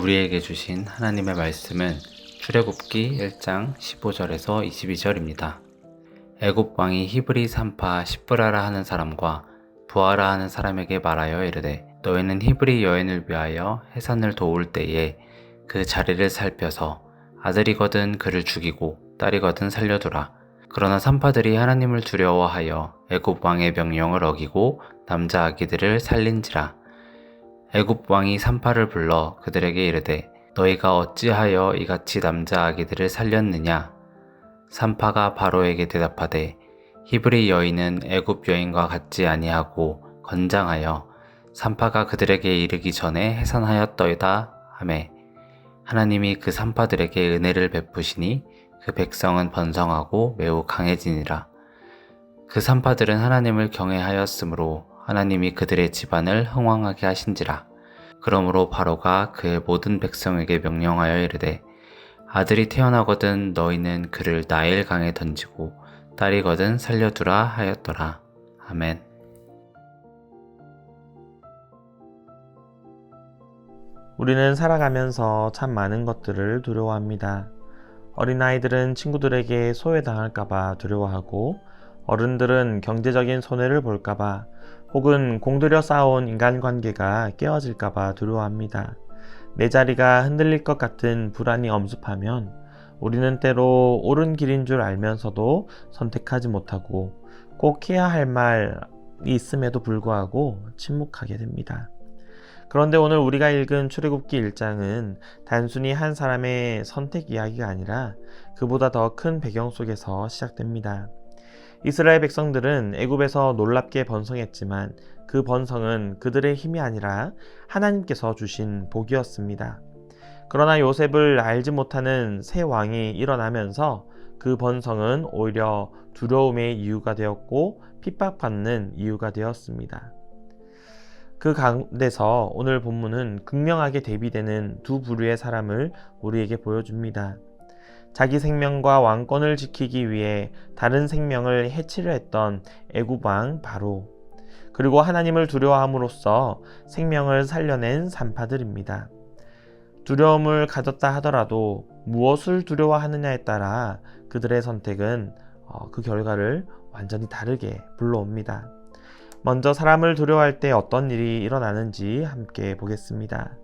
우리에게 주신 하나님의 말씀은 출애굽기 1장 15절에서 22절입니다. 애굽 왕이 히브리 산파 시브라라 하는 사람과 부하라 하는 사람에게 말하여 이르되 너희는 히브리 여인을 위하여 해산을 도울 때에 그 자리를 살펴서 아들이거든 그를 죽이고 딸이거든 살려두라. 그러나 산파들이 하나님을 두려워하여 애굽 왕의 명령을 어기고 남자 아기들을 살린지라. 애굽 왕이 산파를 불러 그들에게 이르되 너희가 어찌하여 이같이 남자 아기들을 살렸느냐? 산파가 바로에게 대답하되 히브리 여인은 애굽 여인과 같지 아니하고 건장하여 산파가 그들에게 이르기 전에 해산하였더이다 하매 하나님이 그 산파들에게 은혜를 베푸시니 그 백성은 번성하고 매우 강해지니라. 그 산파들은 하나님을 경외하였으므로 하나님이 그들의 집안을 흥왕하게 하신지라. 그러므로 바로가 그의 모든 백성에게 명령하여 이르되 아들이 태어나거든 너희는 그를 나일 강에 던지고 딸이거든 살려두라 하였더라. 아멘. 우리는 살아가면서 참 많은 것들을 두려워합니다. 어린아이들은 친구들에게 소외당할까봐 두려워하고, 어른들은 경제적인 손해를 볼까봐 혹은 공들여 쌓아온 인간관계가 깨어질까봐 두려워합니다. 내 자리가 흔들릴 것 같은 불안이 엄습하면 우리는 때로 옳은 길인 줄 알면서도 선택하지 못하고 꼭 해야 할 말이 있음에도 불구하고 침묵하게 됩니다. 그런데 오늘 우리가 읽은 출애굽기 1장은 단순히 한 사람의 선택 이야기가 아니라 그보다 더 큰 배경 속에서 시작됩니다. 이스라엘 백성들은 애굽에서 놀랍게 번성했지만 그 번성은 그들의 힘이 아니라 하나님께서 주신 복이었습니다. 그러나 요셉을 알지 못하는 새 왕이 일어나면서 그 번성은 오히려 두려움의 이유가 되었고 핍박받는 이유가 되었습니다. 그 가운데서 오늘 본문은 극명하게 대비되는 두 부류의 사람을 우리에게 보여줍니다. 자기 생명과 왕권을 지키기 위해 다른 생명을 해치려 했던 애굽 왕 바로, 그리고 하나님을 두려워함으로써 생명을 살려낸 산파들입니다. 두려움을 가졌다 하더라도 무엇을 두려워하느냐에 따라 그들의 선택은 그 결과를 완전히 다르게 불러옵니다. 먼저 사람을 두려워할 때 어떤 일이 일어나는지 함께 보겠습니다.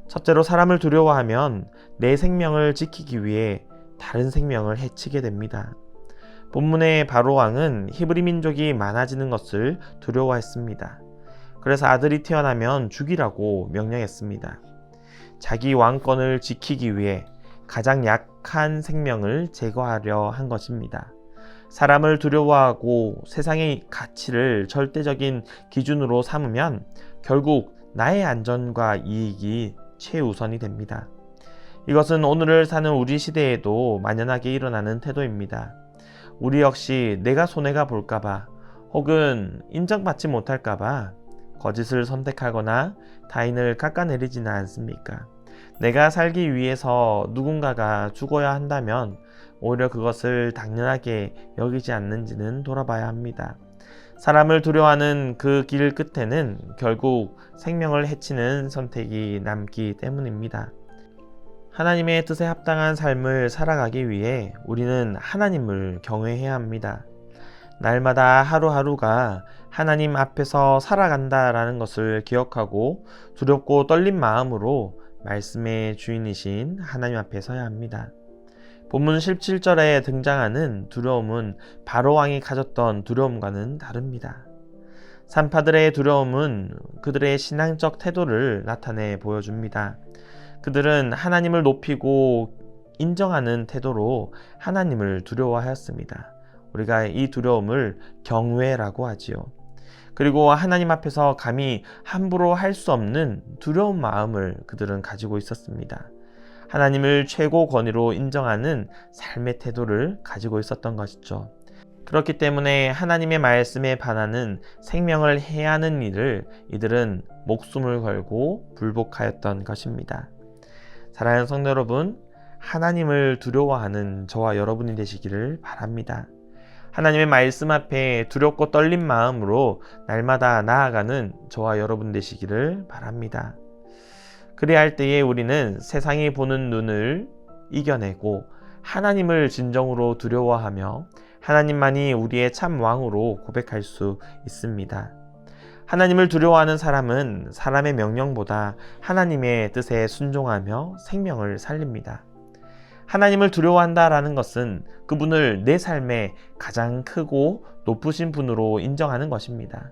첫째로, 사람을 두려워하면 내 생명을 지키기 위해 다른 생명을 해치게 됩니다. 본문의 바로 왕은 히브리 민족이 많아지는 것을 두려워했습니다. 그래서 아들이 태어나면 죽이라고 명령했습니다. 자기 왕권을 지키기 위해 가장 약한 생명을 제거하려 한 것입니다. 사람을 두려워하고 세상의 가치를 절대적인 기준으로 삼으면 결국 나의 안전과 이익이 최우선이 됩니다. 이것은 오늘을 사는 우리 시대에도 만연하게 일어나는 태도입니다. 우리 역시 내가 손해가 볼까봐 혹은 인정받지 못할까봐 거짓을 선택하거나 타인을 깎아내리지는 않습니까? 내가 살기 위해서 누군가가 죽어야 한다면 오히려 그것을 당연하게 여기지 않는지는 돌아봐야 합니다. 사람을 두려워하는 그 길 끝에는 결국 생명을 해치는 선택이 남기 때문입니다. 하나님의 뜻에 합당한 삶을 살아가기 위해 우리는 하나님을 경외해야 합니다. 날마다 하루하루가 하나님 앞에서 살아간다라는 것을 기억하고 두렵고 떨린 마음으로 말씀의 주인이신 하나님 앞에 서야 합니다. 본문 17절에 등장하는 두려움은 바로 왕이 가졌던 두려움과는 다릅니다. 산파들의 두려움은 그들의 신앙적 태도를 나타내 보여줍니다. 그들은 하나님을 높이고 인정하는 태도로 하나님을 두려워하였습니다. 우리가 이 두려움을 경외라고 하지요. 그리고 하나님 앞에서 감히 함부로 할 수 없는 두려운 마음을 그들은 가지고 있었습니다. 하나님을 최고 권위로 인정하는 삶의 태도를 가지고 있었던 것이죠. 그렇기 때문에 하나님의 말씀에 반하는 생명을 해하는 일을 이들은 목숨을 걸고 불복하였던 것입니다. 사랑하는 성도 여러분, 하나님을 두려워하는 저와 여러분이 되시기를 바랍니다. 하나님의 말씀 앞에 두렵고 떨린 마음으로 날마다 나아가는 저와 여러분 되시기를 바랍니다. 그래야 할 때에 우리는 세상이 보는 눈을 이겨내고 하나님을 진정으로 두려워하며 하나님만이 우리의 참 왕으로 고백할 수 있습니다. 하나님을 두려워하는 사람은 사람의 명령보다 하나님의 뜻에 순종하며 생명을 살립니다. 하나님을 두려워한다라는 것은 그분을 내 삶의 가장 크고 높으신 분으로 인정하는 것입니다.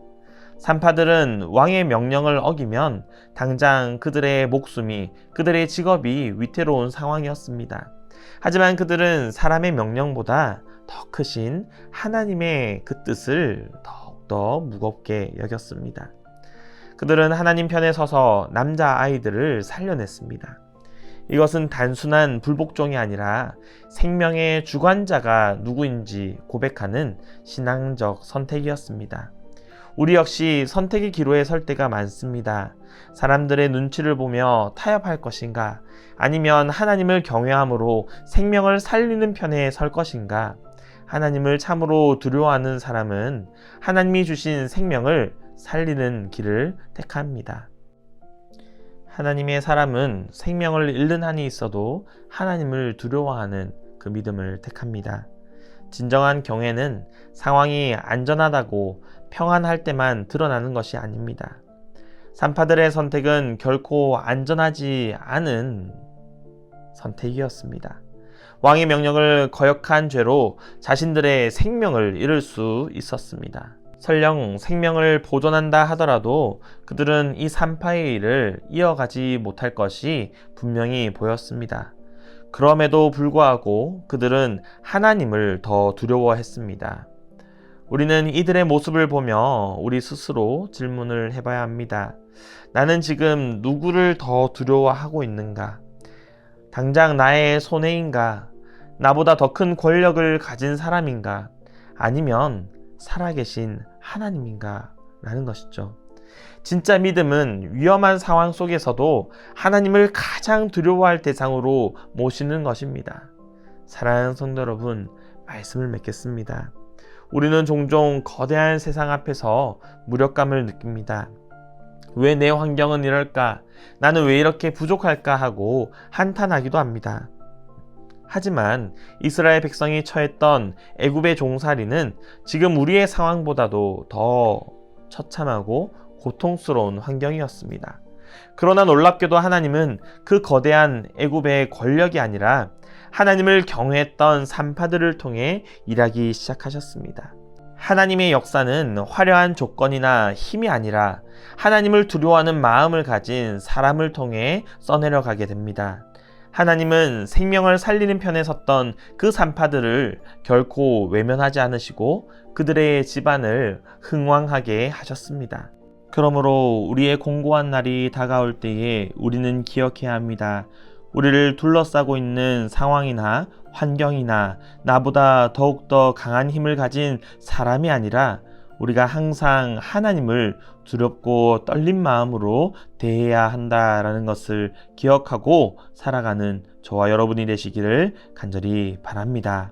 산파들은 왕의 명령을 어기면 당장 그들의 목숨이, 그들의 직업이 위태로운 상황이었습니다. 하지만 그들은 사람의 명령보다 더 크신 하나님의 그 뜻을 더욱더 무겁게 여겼습니다. 그들은 하나님 편에 서서 남자아이들을 살려냈습니다. 이것은 단순한 불복종이 아니라 생명의 주관자가 누구인지 고백하는 신앙적 선택이었습니다. 우리 역시 선택의 기로에 설 때가 많습니다. 사람들의 눈치를 보며 타협할 것인가? 아니면 하나님을 경외함으로 생명을 살리는 편에 설 것인가? 하나님을 참으로 두려워하는 사람은 하나님이 주신 생명을 살리는 길을 택합니다. 하나님의 사람은 생명을 잃는 한이 있어도 하나님을 두려워하는 그 믿음을 택합니다. 진정한 경외는 상황이 안전하다고 평안할 때만 드러나는 것이 아닙니다. 산파들의 선택은 결코 안전하지 않은 선택이었습니다. 왕의 명령을 거역한 죄로 자신들의 생명을 잃을 수 있었습니다. 설령 생명을 보존한다 하더라도 그들은 이 산파의 일을 이어가지 못할 것이 분명히 보였습니다. 그럼에도 불구하고 그들은 하나님을 더 두려워했습니다. 우리는 이들의 모습을 보며 우리 스스로 질문을 해봐야 합니다. 나는 지금 누구를 더 두려워하고 있는가? 당장 나의 손해인가? 나보다 더 큰 권력을 가진 사람인가? 아니면 살아계신 하나님인가? 라는 것이죠. 진짜 믿음은 위험한 상황 속에서도 하나님을 가장 두려워할 대상으로 모시는 것입니다. 사랑하는 성도 여러분, 말씀을 맺겠습니다. 우리는 종종 거대한 세상 앞에서 무력감을 느낍니다. 왜 내 환경은 이럴까? 나는 왜 이렇게 부족할까? 하고 한탄하기도 합니다. 하지만 이스라엘 백성이 처했던 애굽의 종살이는 지금 우리의 상황보다도 더 처참하고 고통스러운 환경이었습니다. 그러나 놀랍게도 하나님은 그 거대한 애굽의 권력이 아니라 하나님을 경외했던 산파들을 통해 일하기 시작하셨습니다. 하나님의 역사는 화려한 조건이나 힘이 아니라 하나님을 두려워하는 마음을 가진 사람을 통해 써내려가게 됩니다. 하나님은 생명을 살리는 편에 섰던 그 산파들을 결코 외면하지 않으시고 그들의 집안을 흥왕하게 하셨습니다. 그러므로 우리의 공고한 날이 다가올 때에 우리는 기억해야 합니다. 우리를 둘러싸고 있는 상황이나 환경이나 나보다 더욱더 강한 힘을 가진 사람이 아니라 우리가 항상 하나님을 두렵고 떨린 마음으로 대해야 한다라는 것을 기억하고 살아가는 저와 여러분이 되시기를 간절히 바랍니다.